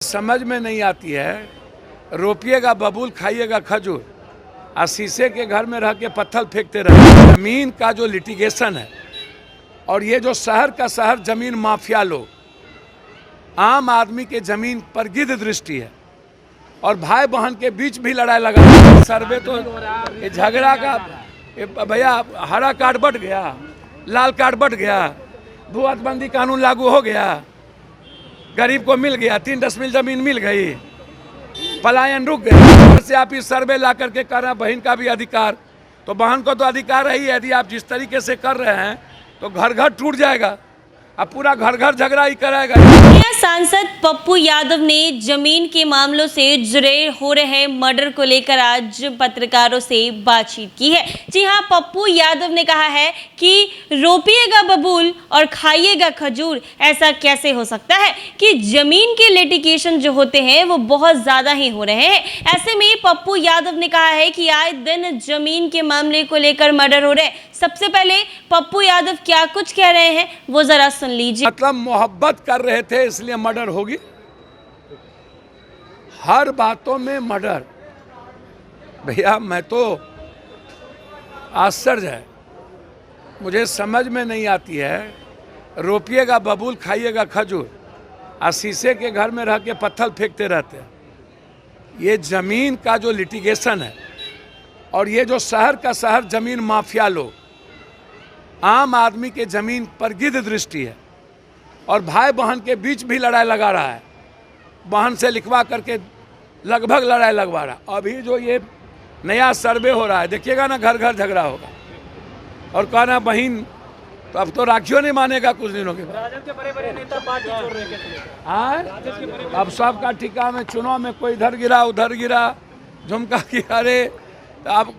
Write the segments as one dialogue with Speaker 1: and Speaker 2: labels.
Speaker 1: समझ में नहीं आती है। रोपिएगा बबूल, खाइएगा खजूर, और शीशे के घर में रह के पत्थर फेंकते रहे। जमीन का जो लिटिगेशन है और ये जो शहर का शहर जमीन माफिया लोग, आम आदमी के जमीन पर गिद्ध दृष्टि है और भाई बहन के बीच भी लड़ाई लगा। सर्वे तो ये झगड़ा का भैया, हरा कार्ड बट गया, लाल कार्ड बट गया, भूअतबंदी कानून लागू हो गया, गरीब को मिल गया, 3 डिसमिल जमीन मिल गई, पलायन रुक गया। से आप इस सर्वे ला करके कर रहे हैं बहन का भी अधिकार, तो बहन को तो अधिकार है ही। यदि आप जिस तरीके से कर रहे हैं तो घर घर टूट जाएगा, अब पूरा घर घर झगड़ा ही कराएगा।
Speaker 2: सांसद पप्पू यादव ने जमीन के मामलों से जुड़े हो रहे मर्डर को लेकर आज पत्रकारों से बातचीत की है। जी हां, पप्पू यादव ने कहा है कि रोपिएगा बबूल और खाइएगा खजूर। ऐसा कैसे हो सकता है कि जमीन के लिटिगेशन जो होते हैं वो बहुत ज्यादा ही हो रहे हैं। ऐसे में पप्पू यादव ने कहा है कि आए दिन जमीन के मामले को लेकर मर्डर हो रहे हैं। सबसे पहले पप्पू यादव क्या कुछ कह रहे हैं वो जरा सुन लीजिए।
Speaker 1: मतलब मोहब्बत कर रहे थे इसलिए मर्डर होगी। हर बातों में मर्डर, भैया मैं तो आश्चर्य है, मुझे समझ में नहीं आती है। रोपिएगा बबूल, खाइएगा खजूर, और शीशे के घर में रह के पत्थर फेंकते रहते हैं। ये जमीन का जो लिटिगेशन है और ये जो शहर का शहर जमीन माफिया लोग, आम आदमी के जमीन पर गिद्ध दृष्टि है और भाई बहन के बीच भी लड़ाई लगा रहा है। बहन से लिखवा करके लगभग लड़ाई लगवा रहा। अभी जो ये नया सर्वे हो रहा है, देखिएगा ना, घर घर झगड़ा होगा। और कहना बहन, तो अब तो राखियों नहीं मानेगा कुछ दिनों के बाद।
Speaker 3: राजद के बड़े-बड़े नेता पार्टी छोड़ रहे हैं।
Speaker 1: अब सबका ठिकाना में, चुनाव में कोई इधर गिरा उधर गिरा, झुमका की, अरे अब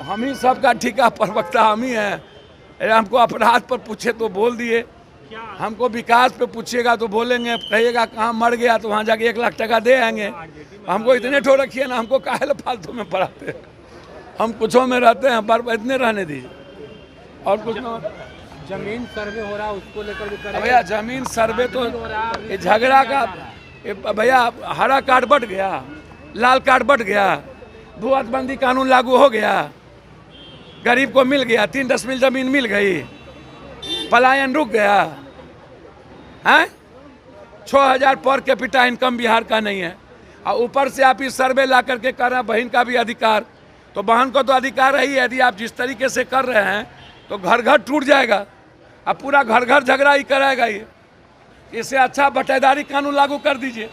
Speaker 1: हम ही सबका ठिका प्रवक्ता हम ही हैं। हमको अपराध पर पूछे तो बोल दिए, हमको विकास पे पूछिएगा तो बोलेंगे, कहिएगा कहाँ मर गया तो वहाँ जाके 1 लाख टका दे आएंगे। हमको इतने ठो रखिए ना, हमको काहे फालतू में पढ़ाते हैं। हम कुछों में रहते हैं, पर इतने रहने दीजिए। और कुछ ना,
Speaker 3: जमीन सर्वे हो रहा है, उसको लेकर भी करेंगे।
Speaker 1: भैया जमीन सर्वे तो ये झगड़ा का भैया, हरा कार्ड बट गया, लाल कार्ड बट गया, भूअतबंदी कानून लागू हो गया, गरीब को मिल गया, 3 डिसमिल जमीन मिल गई, पलायन रुक गया है। 6000 पर कैपिटा इनकम बिहार का नहीं है, और ऊपर से आप इस सर्वे ला करके कर रहे हैं बहन का भी अधिकार, तो बहन को तो अधिकार है ही। यदि आप जिस तरीके से कर रहे हैं तो घर घर टूट जाएगा, अब पूरा घर घर झगड़ा ही कराएगा। ये इससे अच्छा बटेदारी कानून लागू कर दीजिए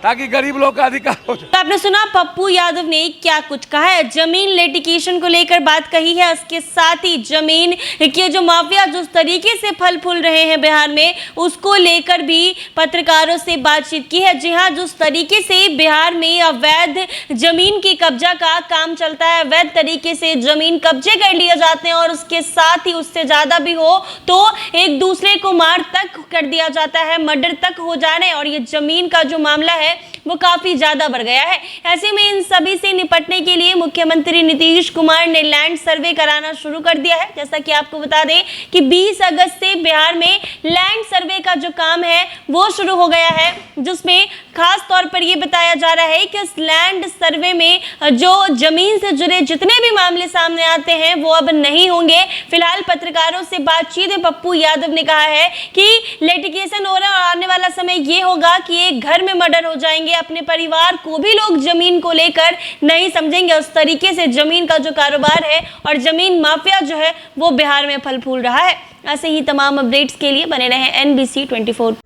Speaker 1: ताकि गरीब लोग का अधिकार हो जाए।
Speaker 2: तो आपने सुना पप्पू यादव ने क्या कुछ कहा है। जमीन लिटिगेशन को लेकर बात कही है, इसके साथ ही जमीन के जो माफिया जिस तरीके से फल फूल रहे हैं बिहार में, उसको लेकर भी पत्रकारों से बातचीत की है। जी हाँ, जिस तरीके से बिहार में अवैध जमीन की कब्जा का काम चलता है, अवैध तरीके से जमीन कब्जे कर लिए जाते हैं और उसके साथ ही उससे ज्यादा भी हो तो एक दूसरे को मार तक कर दिया जाता है, मर्डर तक हो जा रहे हैं, और ये जमीन का जो मामला है वो काफी ज्यादा बढ़ गया है। ऐसे में इन सभी से निपटने के लिए मुख्यमंत्री नीतीश कुमार ने लैंड सर्वे कराना शुरू कर दिया है। जैसा कि आपको बता दें कि 20 अगस्त से बिहार में लैंड सर्वे का जो काम है वो शुरू हो गया है, जिसमें खास तौर पर ये बताया जा रहा है कि इस लैंड सर्वे में जो जमीन से जुड़े जितने भी मामले सामने आते हैं वो अब नहीं होंगे। फिलहाल पत्रकारों से बातचीत में पप्पू यादव ने कहा है कि लिटिगेशन हो रहा है और आने वाला समय ये होगा कि एक घर में मर्डर हो जाएंगे, अपने परिवार को भी लोग जमीन को लेकर नहीं समझेंगे। उस तरीके से जमीन का जो कारोबार है और जमीन माफिया जो है वो बिहार में फल फूल रहा है। ऐसे ही तमाम अपडेट्स के लिए बने रहें NBC 24।